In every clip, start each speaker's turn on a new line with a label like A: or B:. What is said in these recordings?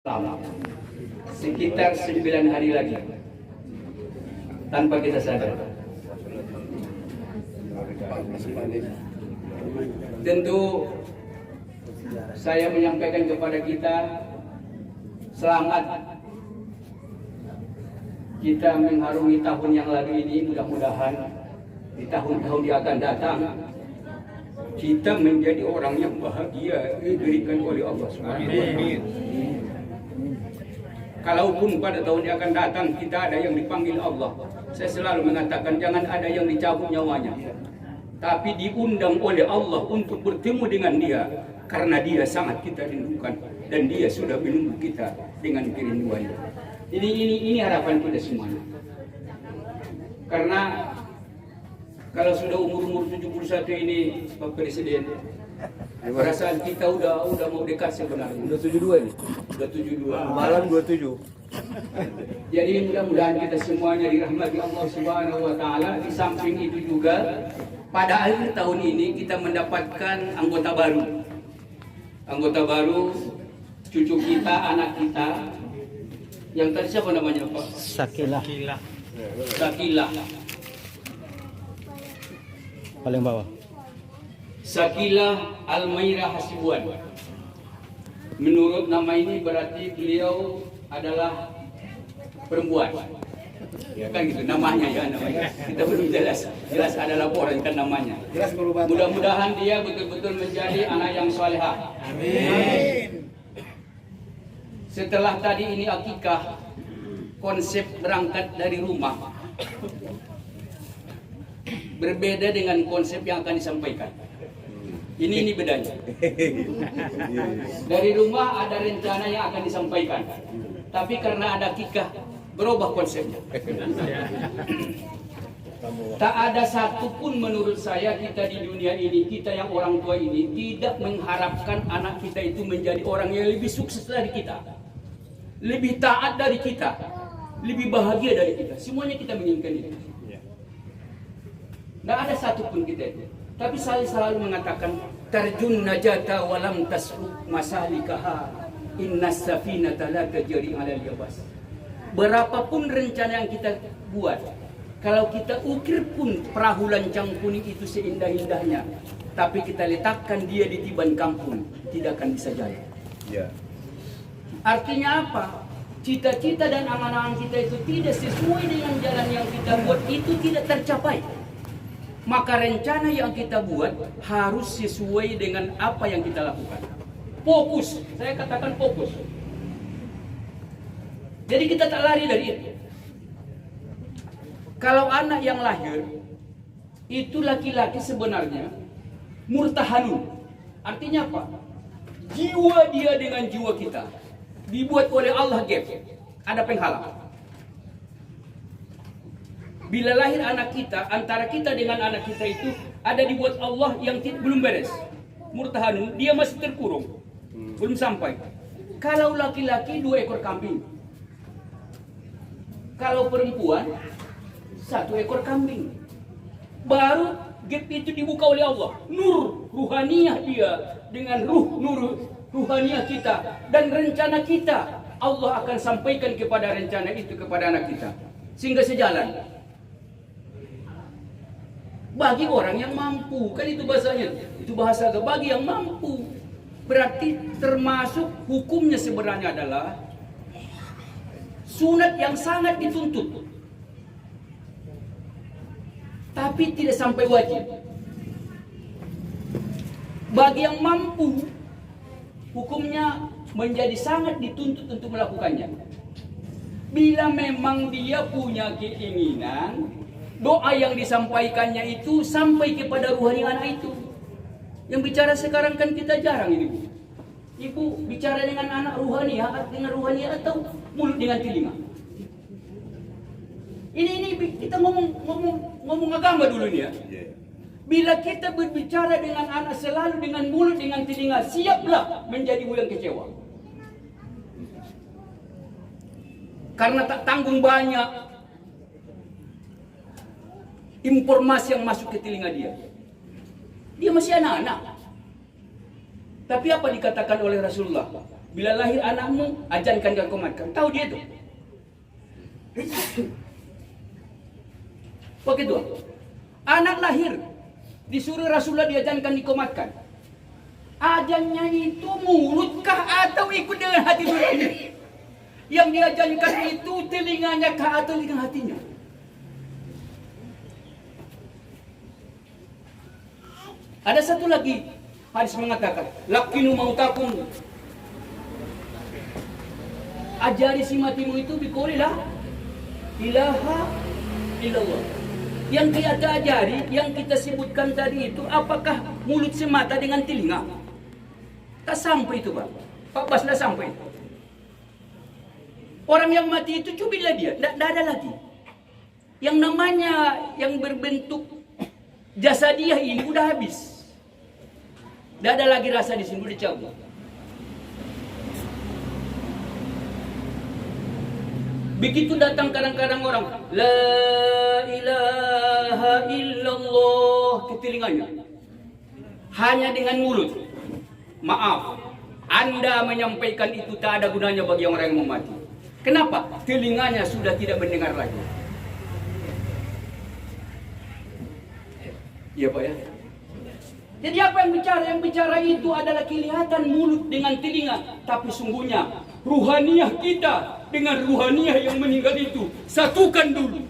A: lama, sekitar 9 hari lagi, tanpa kita sadar. Tentu saya menyampaikan kepada kita, selamat kita mengharungi tahun yang lalu ini. Mudah-mudahan di tahun-tahun yang akan datang kita menjadi orang yang bahagia diberikan oleh Allah Subhanahu wa Ta'ala. Kalaupun pada tahun yang akan datang kita ada yang dipanggil Allah, saya selalu mengatakan jangan ada yang dicabut nyawanya, tapi diundang oleh Allah untuk bertemu dengan Dia, karena Dia sangat kita rindukan dan Dia sudah menunggu kita dengan kerinduannya. Ini harapan kita semuanya. Karena kalau sudah umur 71 ini, Pak Presiden, perasaan kita udah mau dekat sebenarnya.
B: Udah 72 nih.
A: Udah 72.
B: Malam 27.
A: Jadi mudah-mudahan kita semuanya dirahmati Allah Subhanahu wa Ta'ala. Di samping itu juga pada akhir tahun ini kita mendapatkan anggota baru. Anggota baru, cucu kita, anak kita. Yang tadi siapa namanya, Pak?
C: Sakilah.
A: Sakilah.
C: Paling bawah.
A: Sakilah Almaira Hasibuan. Menurut nama ini berarti beliau adalah perempuan. Ya kan gitu namanya ya, namanya. Kita belum jelas ada laporan kan namanya. Mudah-mudahan dia betul-betul menjadi anak yang salehah. Amin. Setelah tadi ini akikah, konsep berangkat dari rumah berbeda dengan konsep yang akan disampaikan. Ini bedanya. Dari rumah ada rencana yang akan disampaikan, tapi karena ada akikah berubah konsepnya. Tak ada satupun menurut saya kita di dunia ini, kita yang orang tua ini tidak mengharapkan anak kita itu menjadi orang yang lebih sukses dari kita, lebih taat dari kita, lebih bahagia dari kita. Semuanya kita menginginkan itu. Tidak ada satupun kita itu. Tapi saya selalu mengatakan, tarjun najata walam tasruk masalikaha innas safinata la tajri 'alal yabas. Berapapun rencana yang kita buat, kalau kita ukir pun perahu lancang kuning itu seindah-indahnya, tapi kita letakkan dia di tiban kampung, tidak akan bisa jalan.
B: Ya.
A: Artinya apa? Cita-cita dan angan-angan kita itu tidak sesuai dengan jalan yang kita buat, itu tidak tercapai. Maka rencana yang kita buat harus sesuai dengan apa yang kita lakukan. Fokus, saya katakan fokus. Jadi kita tak lari dari itu. Kalau anak yang lahir itu laki-laki sebenarnya murtahanun. Artinya apa? Jiwa dia dengan jiwa kita dibuat oleh Allah gap. Ada penghalang. Bila lahir anak kita, antara kita dengan anak kita itu ada dibuat Allah yang belum beres. Murtahanun, dia masih terkurung. Belum sampai. Kalau laki-laki 2 ekor kambing. Kalau perempuan 1 ekor kambing. Baru gap itu dibuka oleh Allah. Nur ruhaniyah dia dengan nur ruhaniyah kita dan rencana kita. Allah akan sampaikan kepada rencana itu kepada anak kita. Sehingga sejalan. Bagi orang yang mampu, kan itu bahasanya. Itu bahasa bagi yang mampu. Berarti termasuk hukumnya sebenarnya adalah sunat yang sangat dituntut. Tapi tidak sampai wajib. Bagi yang mampu, hukumnya menjadi sangat dituntut untuk melakukannya. Bila memang dia punya keinginan, doa yang disampaikannya itu sampai kepada ruhani anak itu. Yang bicara sekarang kan kita jarang ini, Bu. Ibu bicara dengan anak ruhani, dengan ruhani atau mulut dengan telinga. Ini kita ngomong agama dulu nih ya. Bila kita berbicara dengan anak selalu dengan mulut dengan telinga, siaplah menjadi bulan kecewa. Karena tak tanggung banyak informasi yang masuk ke telinga dia. Dia masih anak-anak. Tapi apa dikatakan oleh Rasulullah? Bila lahir anakmu, ajarkan dia komatkan. Tahu dia tu. Begitu. Anak lahir, disuruh Rasulullah diajarkan dikomatkan. Ajannya itu mulutkah atau ikut dengan hati nurani? Yang diajarkan itu telinganya kah atau dengan hatinya? Ada satu lagi hadis mengatakan, lakinu mautakum, ajari si matimu itu bikolilah ilaha illallah. Yang kita ajari, yang kita sebutkan tadi itu, apakah mulut semata dengan telinga? Tak sampai itu, Pak. Pak Bas dah sampai. Orang yang mati itu cubilah dia, tidak ada lagi. Yang namanya yang berbentuk jasadiah ini udah habis. Tidak ada lagi rasa di sini, udah cabut. Begitu datang kadang-kadang orang, la ilaha illallah, ke telinganya. Hanya dengan mulut. Maaf, Anda menyampaikan itu tak ada gunanya bagi orang yang mau mati. Kenapa? Telinganya sudah tidak mendengar lagi. Iya Pak ya? Jadi apa yang bicara? Yang bicara itu adalah kelihatan mulut dengan telinga. Tapi sungguhnya ruhaniah kita dengan ruhaniah yang meninggal itu satukan dulu.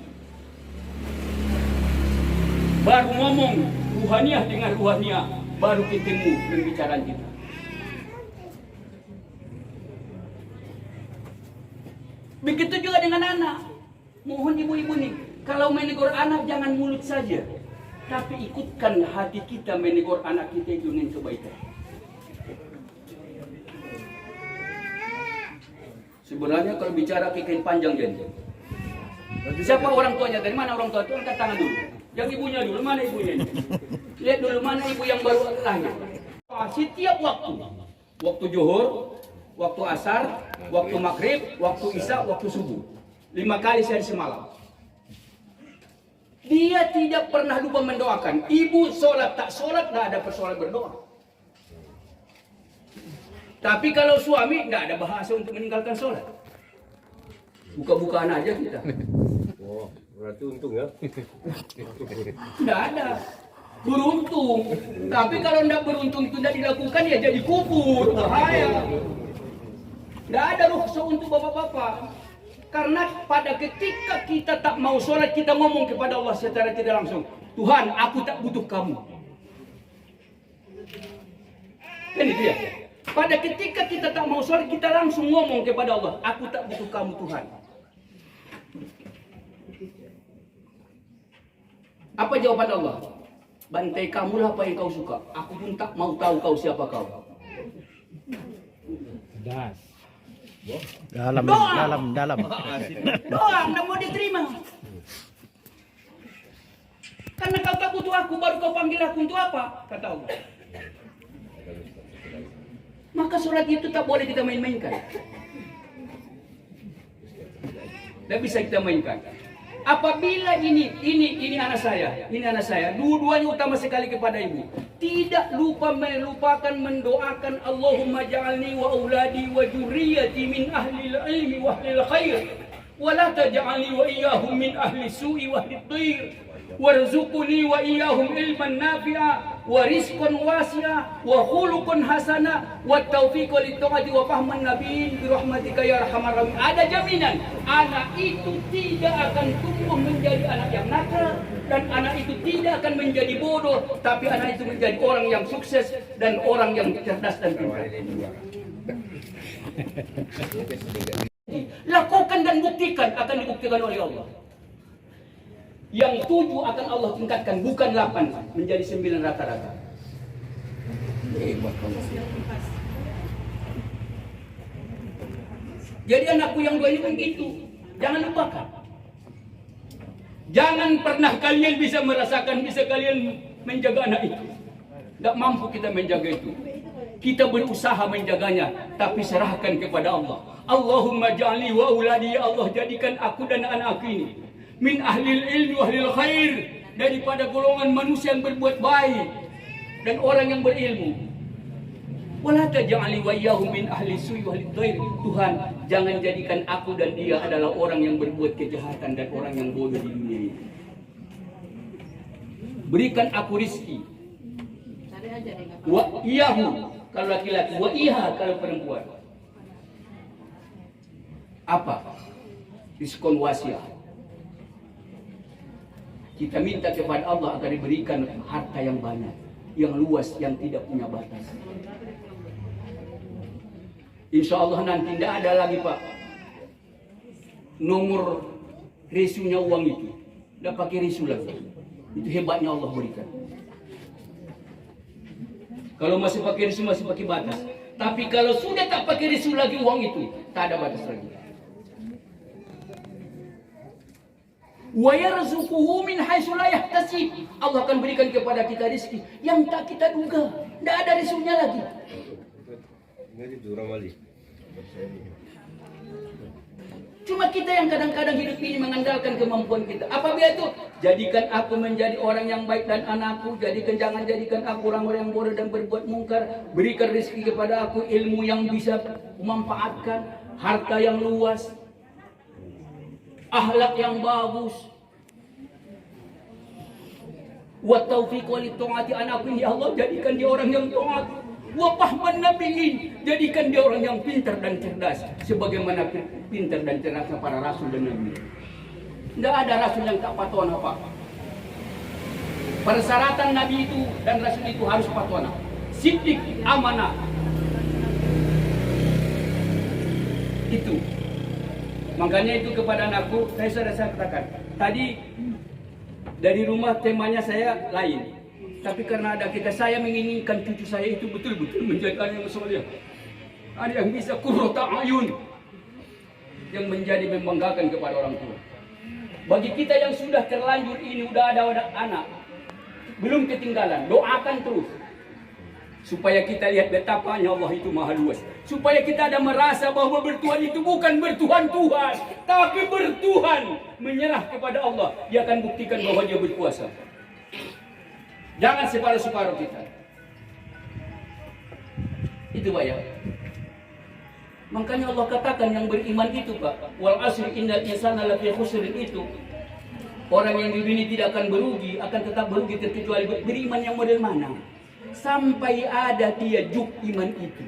A: Baru ngomong ruhaniah dengan ruhaniah, baru ketemu pembicaraan kita. Begitu juga dengan anak. Mohon ibu-ibu nih, kalau menegur anak jangan mulut saja, tapi ikutkan hati kita menegur anak kita itu dengan kebaikan. Sebenarnya kalau bicara kikin panjang jadi. Siapa orang tuanya? Dari mana orang tua itu? Angkat tangan dulu. Yang ibunya dulu, mana ibunya? Lihat dulu mana ibu yang baru lahir. Setiap waktu zuhur, waktu asar, waktu maghrib, waktu isya, waktu subuh. 5 kali sehari semalam. Dia tidak pernah lupa mendoakan. Ibu sholat, tak sholat, tidak ada persoalan berdoa. Tapi kalau suami, tidak ada bahasa untuk meninggalkan sholat. Buka-bukaan aja kita.
B: Oh, berarti untung ya?
A: Tidak ada. Beruntung. Tapi kalau tidak beruntung itu tidak dilakukan, ya jadi kubur. Bahaya. Tidak ada rukhsah untuk bapak-bapak. Karena pada ketika kita tak mau sholat, kita ngomong kepada Allah secara tidak langsung, Tuhan, aku tak butuh kamu. Kan itu ya. Pada ketika kita tak mau sholat, kita langsung ngomong kepada Allah, aku tak butuh kamu Tuhan. Apa jawaban Allah? Bantai kamulah apa yang kau suka. Aku pun tak mau tahu kau siapa kau.
C: Das.
D: Dalam.
A: Doa tidak mau diterima. Karena kau tak butuh aku, baru kau panggil aku untuk apa? Kata Allah. Maka sholat itu tak boleh kita main-mainkan. Tidak bisa kita mainkan. Apabila ini anak saya, dua-duanya utama sekali kepada ibu. Tidak lupa melupakan mendoakan Allahumma ja'alni wa auladi wa dzurriyyati min ahli ilmi wa ahli khair wa la taj'alni wa iyyahum min ahli su'i wa ahli dhir warzuqni wa iyyahum ilman nafi'a wa rizqan wasi'a wa khuluqan hasana wa taufiqa lit ta'ati wa fahman nabiyyin bi rahmatika ya arhamar rahimin. Ada jaminan anak itu tidak akan tumbuh menjadi anak yang nakal dan anak itu tidak akan menjadi bodoh, tapi anak itu menjadi orang yang sukses dan orang yang cerdas dan pintar. Lakukan dan buktikan, akan dibuktikan oleh Allah. Yang 7 akan Allah tingkatkan, bukan 8 menjadi 9 rata-rata. Jadi anakku yang 2 ini begitu. Jangan lupakan. Jangan pernah kalian bisa merasakan, bisa kalian menjaga anak itu. Tidak mampu kita menjaga itu. Kita berusaha menjaganya, tapi serahkan kepada Allah. Allahumma ja'alni wa auladi, ya Allah, jadikan aku dan anak-aku ini min ahlil ilmi wa ahlil khair, daripada golongan manusia yang berbuat baik dan orang yang berilmu. Wala taj'ali wa iyyahum min ahli su'i wa ahli dhair. Tuhan, jangan jadikan aku dan dia adalah orang yang berbuat kejahatan dan orang yang bodoh di dunia ini. Berikan aku rizki. Wa iyahu kalau laki-laki, wa iha kalau perempuan. Apa? Rizqun wasi'ah. Kita minta kepada Allah agar diberikan harta yang banyak, yang luas, yang tidak punya batas. Insya Allah nanti tidak ada lagi Pak nomor resunya uang itu. Tidak pakai resu lagi. Itu hebatnya Allah berikan. Kalau masih pakai resu masih pakai batas. Tapi kalau sudah tak pakai resu lagi uang itu, tak ada batas lagi. Wa yarzuquhu min haitsu la yahtasib. Allah akan berikan kepada kita rezeki yang tak kita duga. Tidak ada resunya lagi.
B: Ini itu ramali.
A: Cuma kita yang kadang-kadang hidup ini mengandalkan kemampuan kita. Apabila itu, jadikan aku menjadi orang yang baik dan anakku. Jangan jadikan aku orang-orang yang bodoh dan berbuat mungkar. Berikan rezeki kepada aku ilmu yang bisa memanfaatkan, harta yang luas, akhlak yang bagus. Wa taufiq wa li taati anakku, ya Allah jadikan dia orang yang taat. Wa fahman nabiyyin, jadikan dia orang yang pintar dan cerdas sebagaimana pintar dan cerdasnya para rasul dan nabi. Tidak ada rasul yang tak patona Pak. Persyaratan nabi itu dan rasul itu harus patona. Siddiq, amanah. Itu. Makanya itu kepada anakku, saya katakan. Tadi dari rumah temanya saya lain. Tapi karena ada kita, saya menginginkan cucu saya itu betul-betul menjadi anak yang soleh. Anak yang bisa qurrata ayun, yang menjadi membanggakan kepada orang tua. Bagi kita yang sudah terlanjur ini, udah ada anak, belum ketinggalan, doakan terus. Supaya kita lihat betapanya Allah itu maha luas. Supaya kita ada merasa bahwa bertuhan itu bukan bertuhan-tuhan, tapi bertuhan, menyerah kepada Allah. Dia akan buktikan bahwa dia berkuasa. Jangan separuh-separuh kita. Itu Pak ya. Makanya Allah katakan yang beriman itu Pak, wal asri innal insana lafi khusrin itu. Orang yang di dunia tidak akan berugi, akan tetap berugi terkecuali beriman yang model mana? Sampai ada dia juk iman itu.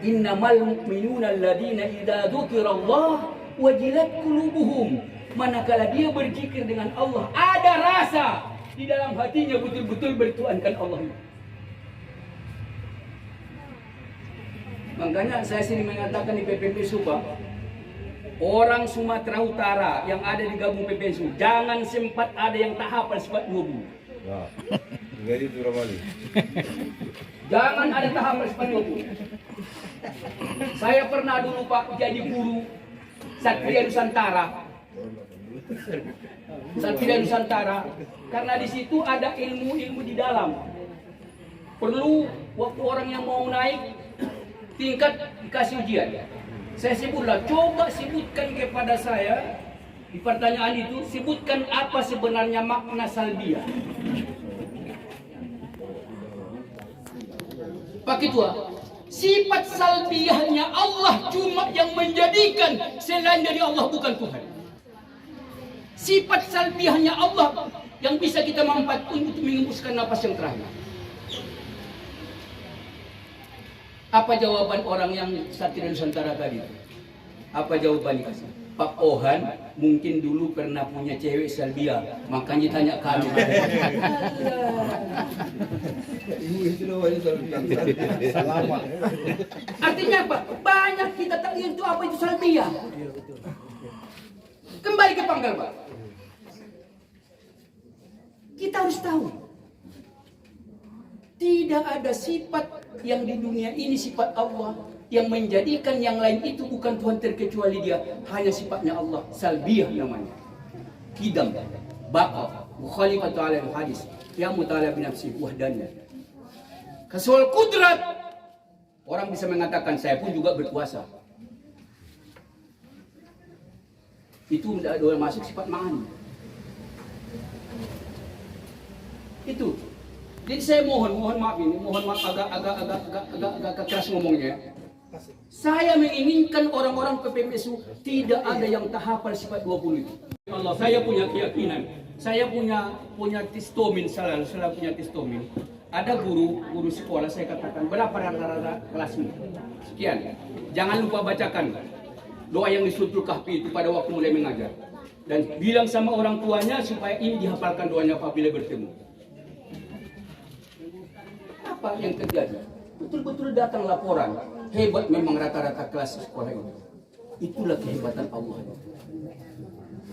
A: Innamal mu'minuna alladziina idza dzukirallah wajilat qulubuhum. Manakala dia berzikir dengan Allah, ada rasa di dalam hatinya betul-betul bertuhankan Allah. Makanya saya sering mengatakan di PPP Subang, orang Sumatera Utara yang ada di gabung PPSU, jangan sempat ada yang tak hafal sifat 20.
B: Nah, ini itu ramali.
A: Jangan ada tak hafal sifat 20. Saya pernah dulu Pak jadi guru Satria Nusantara. Satria Nusantara, karena di situ ada ilmu-ilmu di dalam. Perlu waktu orang yang mau naik tingkat dikasih ujian. Saya sebutlah, coba sebutkan kepada saya di pertanyaan itu, sebutkan apa sebenarnya makna salbiah. Pak Ketua, sifat salbiahnya Allah cuma yang menjadikan selain dari Allah bukan Tuhan. Sifat salbiahnya Allah yang bisa kita manfaatkan untuk mengembuskan nafas yang terakhir. Apa jawaban orang yang Satria Nusantara tadi? Apa jawabannya? Pak Ohan mungkin dulu pernah punya cewek salbiah, makanya tanya kami. Artinya apa? Banyak kita tak lihat itu apa itu salbiah. Kembali ke pangkal Pak. Kita harus tahu, tidak ada sifat yang di dunia ini sifat Allah yang menjadikan yang lain itu bukan Tuhan terkecuali dia. Hanya sifatnya Allah, salbiyah namanya. Kidam, baqa, mukhalifatu ala al-hadis, yang mutala bi nafsi wahdaniyah. Kasul kudrat, orang bisa mengatakan saya pun juga berkuasa. Itu tidak boleh masuk sifat ma'ani. Itu. Jadi saya mohon maaf ini, mohon maaf agak keras ngomongnya. Saya menginginkan orang-orang PPMSU tidak ada yang tak hafal sifat 20 itu. Allah, saya punya keyakinan, saya punya testomin, salah punya testomin. Ada guru sekolah saya katakan berapa rata-rata kelasmu? Sekian. Jangan lupa bacakan doa yang di Suratul Kahfi itu pada waktu mulai mengajar. Dan bilang sama orang tuanya supaya ini dihafalkan doanya apabila bertemu. Apa yang terjadi? Betul-betul datang laporan. Hebat memang rata-rata kelas sekolah itu. Itulah kehebatan Allah.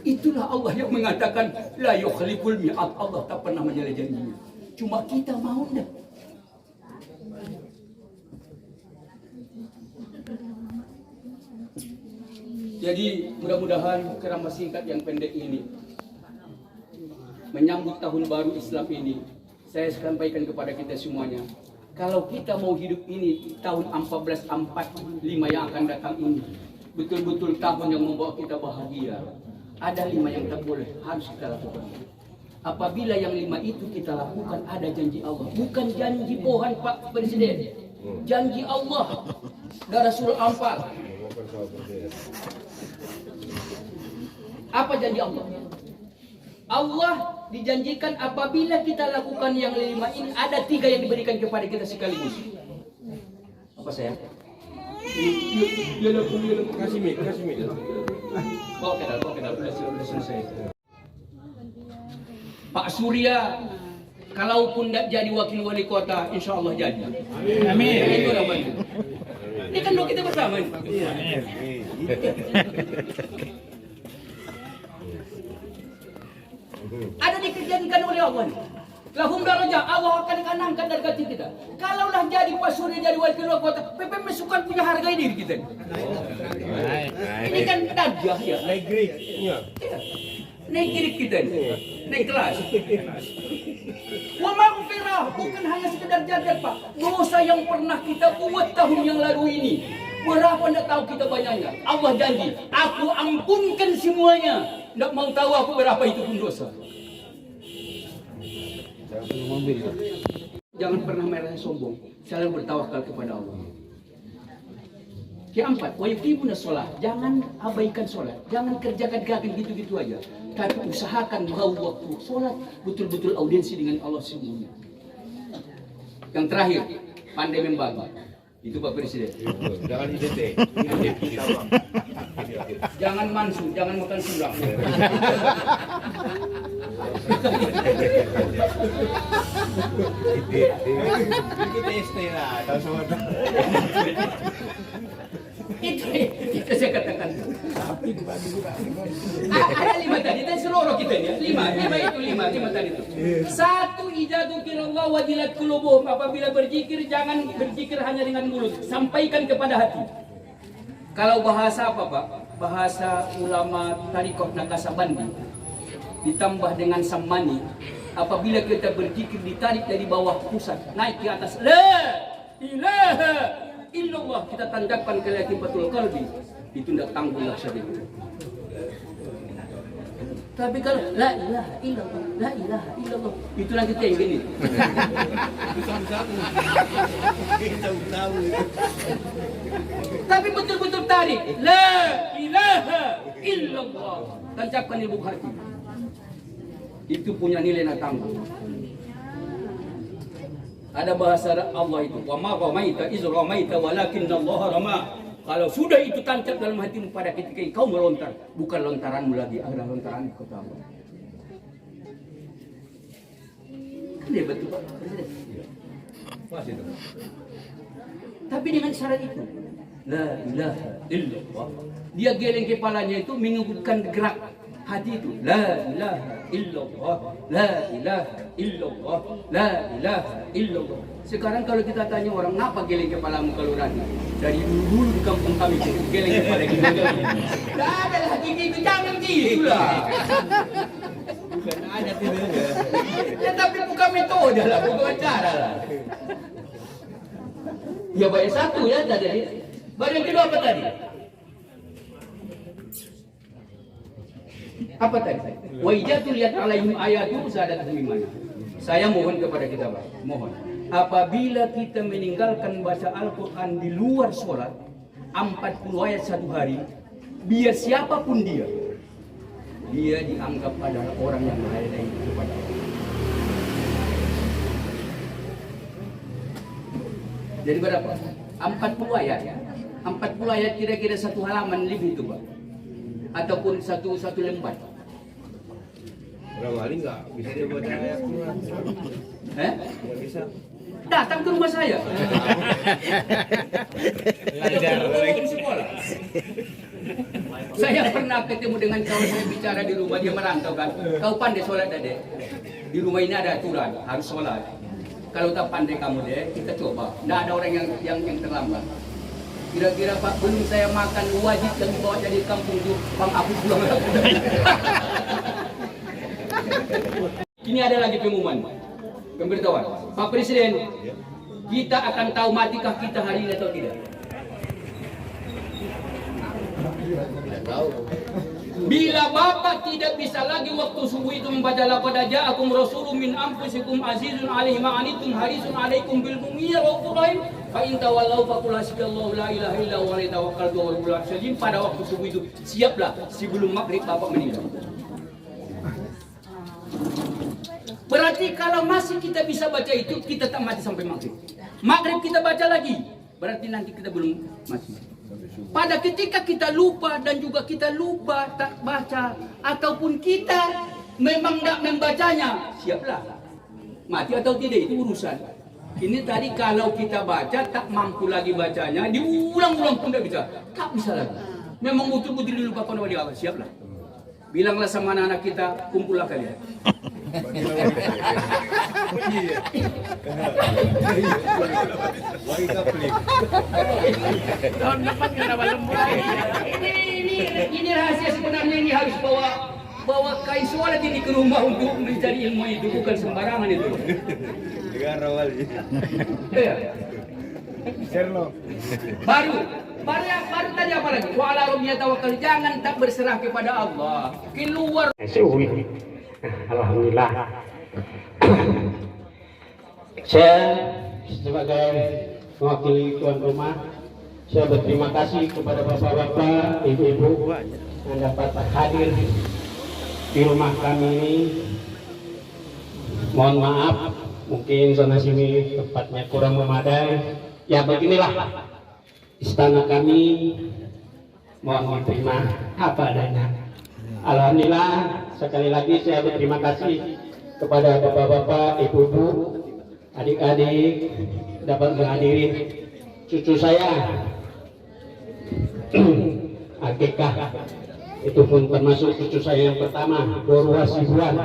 A: Itulah Allah yang mengatakan la yukhliful mi'ad. Allah tak pernah menyalahi janjinya. Cuma kita mau enggak? Jadi mudah-mudahan ceramah singkat yang pendek ini menyambut tahun baru Islam ini, saya sampaikan kepada kita semuanya, kalau kita mau hidup ini tahun 1445 yang akan datang ini betul-betul tahun yang membawa kita bahagia, ada 5 yang tak boleh, harus kita lakukan. Apabila yang 5 itu kita lakukan, ada janji Allah, bukan janji bohong Pak Presiden, janji Allah dari surah Anfal. Apa janji Allah? Allah dijanjikan apabila kita lakukan yang 5 ini, ada 3 yang diberikan kepada kita sekaligus. Apa saya?
B: Kasih mic.
A: Bawa ke dalam, sudah selesai. Pak Surya, kalaupun tidak jadi wakil wali kota, insya Allah jadi.
D: Amin.
A: Itu namanya. Ini kan doa kita bersama. Ada dikerjakan oleh Allah. Lahum darajah, Allah akan angkat darajat kita. Kalaulah jadi Pak Surya jadi wakil wali kota, PPM sukan punya harga diri kita. Ini kan darjah ya.
B: Naik grade. Iya.
A: Naik diri kita, naik kelas. Wa maghfirah, bukan hanya sekedar jadat Pak. Dosa yang pernah kita buat tahun yang lalu ini, berapa tidak tahu kita banyaknya. Allah janji, aku ampunkan semuanya. Tidak mau tahu aku berapa itu pun dosa. Jangan pernah merasa sombong, selalu bertawakal kepada Allah. Yang 4, wa yuqimuna shalah. Jangan abaikan sholat, jangan kerjakan gitu-gitu aja. Tapi usahakan bahwa waktu sholat betul-betul audiensi dengan Allah semuanya. Yang terakhir, pandai membagi. Itu Pak Presiden.
B: Jangan IDT.
A: Jangan mansu, jangan makan surang.
B: Kita stay lah. Tahu semua.
A: Itu saya katakan. Ada 5 tadi, dan seluruh kita ya. 5 tadi itu. 1, ijadzukirallah wajilat qulubuhum. Apabila berzikir, jangan berzikir hanya dengan mulut, sampaikan kepada hati. Kalau bahasa apa Pak? Bahasa ulama Tariqah Nakasabandi ditambah dengan sammani. Apabila kita berzikir ditarik dari bawah pusat naik ke atas, la ilaha illallah, kita tancapkan ke latifatul qalbi, itu tidak tanggung saja. Tapi kalau la ilaha illallah, itu nanti yang gini. Tapi betul-betul tarik, la ilaha illallah, tancapkan di lubuk hati. Itu punya nilai nak tanggung. Ada bahasa Allah itu, wa ma ramaita iz ramaita walakin Allah rama. Kalau sudah itu tancap dalam hatimu pada ketika kau melontar, bukan lontaranmu lagi, adalah lontaran kota Allah. Kan dia betul Pak Presiden.
B: Pas itu.
A: Tapi dengan syarat itu, la ilaha illallah. Dia geleng kepalanya itu mengikutkan gerak hati itu, la ilaha illallah, la ilaha illallah, la ilaha illallah. Sekarang kalau kita tanya orang, kenapa geleng kepalamu kalau rani? Dari dulu di kampung kami itu geleng kepala kita. Tidak ada lagi gitu, jangan gitu lah.
B: Bukan ada tidak.
A: Ya tapi bukan metode lah, bukan cara lah. Ya baik satu ya tadi. Baru yang kedua apa tadi? Apa tadi? Wa ijatul yad alaihim ayatu sadatuhum imana. Saya mohon kepada kita, Pak, mohon. Apabila kita meninggalkan baca Al-Quran di luar sholat 40 ayat satu hari, biar siapapun dia dianggap adalah orang yang melayani kepada Allah. Jadi berapa? 40 ayat. 40 ayat kira-kira satu halaman lebih itu, Pak. Ataupun satu lembar.
B: Orang wali nggak bisa dia baca ayat Quran. Nggak bisa.
A: Datang ke rumah saya.
B: Belajar.
A: Di sekolah. Saya pernah ketemu dengan kawan saya bicara di rumah, dia merantau kan. Kau pandai sholat Dek? Di rumah ini ada aturan, harus sholat. Kalau tak pandai kamu deh, kita coba. Tidak ada orang yang terlambat. Kira-kira Pak, belum saya makan wajib yang dibawa dari kampung itu, Bang aku pulang. Ini ada lagi pengumuman, pemberitahuan. Pak Presiden, kita akan tahu matikah kita hari ini atau tidak.
B: Tidak tahu.
A: Bila Bapak tidak bisa lagi waktu subuh itu membaca laqad ja'akum rasulun min anfusikum azizun 'alaihi ma 'anittum harisun 'alaikum bil mu'minina raufur rahim fa in tawallaw faqul hasbiyallahu la ilaha illa huwa alaihi tawakkaltu wa huwal hakim. Pada waktu subuh itu siaplah sebelum maghrib Bapak meninggal. Berarti kalau masih kita bisa baca itu, kita tak mati sampai maghrib. Maghrib kita baca lagi, berarti nanti kita belum mati. Pada ketika kita lupa dan juga kita lupa tak baca, ataupun kita memang tidak membacanya, siaplah mati atau tidak itu urusan. Ini tadi kalau kita baca tak mampu lagi bacanya, diulang-ulang pun tidak bisa, tak bisa lagi. Memang betul-betul dilupakan oleh Allah, siaplah. Bilanglah sama anak-anak kita, kumpullah kalian.
B: Tahun depan kena lembut.
A: Ini rahasia sebenarnya, ini harus bawa kain sholat ini ke rumah untuk mencari ilmu itu, bukan sembarangan itu.
B: Dengan rawal.
A: Iya.
B: Sherlock.
A: Baru tadi apa lagi? Wa ala rabbina tawakkal, jangan tak berserah kepada Allah. Keluar.
C: Alhamdulillah. Saya sebagai mewakili tuan rumah, saya berterima kasih kepada bapak-bapak, ibu-ibu yang dapat hadir di rumah kami ini. Mohon maaf, mungkin zona sini tempatnya kurang memadai. Ya beginilah istana kami, mohon diterima apa adanya. Alhamdulillah, sekali lagi saya berterima kasih kepada bapak-bapak, ibu-ibu, adik-adik dapat menghadiri cucu saya akikah. Itu pun termasuk cucu saya yang pertama, Dorwa Sibuan.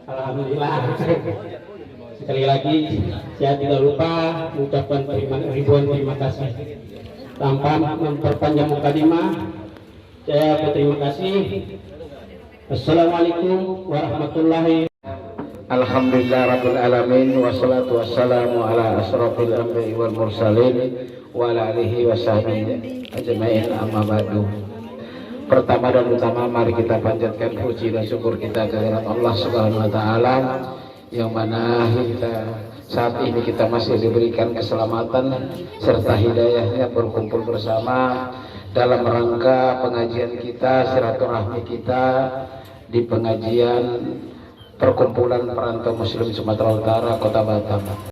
C: Alhamdulillah. Sekali lagi saya tidak lupa mengucapkan ribuan terima kasih. Tanpa memperpanjang mukadimah, saya berterima kasih. Assalamualaikum warahmatullahi wabarakatuh.
E: Alhamdulillah rabbil alamin, wassalatu wassalamu ala asrofil anbiya'i wal mursalin wa ala alihi wa sahbihi ajma'in, amma ba'du. Pertama dan utama mari kita panjatkan puji dan syukur kita kehadirat Allah Subhanahu wa taala, yang mana saat ini kita masih diberikan keselamatan serta hidayahnya berkumpul bersama dalam rangka pengajian kita, silaturahmi kita di pengajian perkumpulan perantau muslim Sumatera Utara, Kota Batam.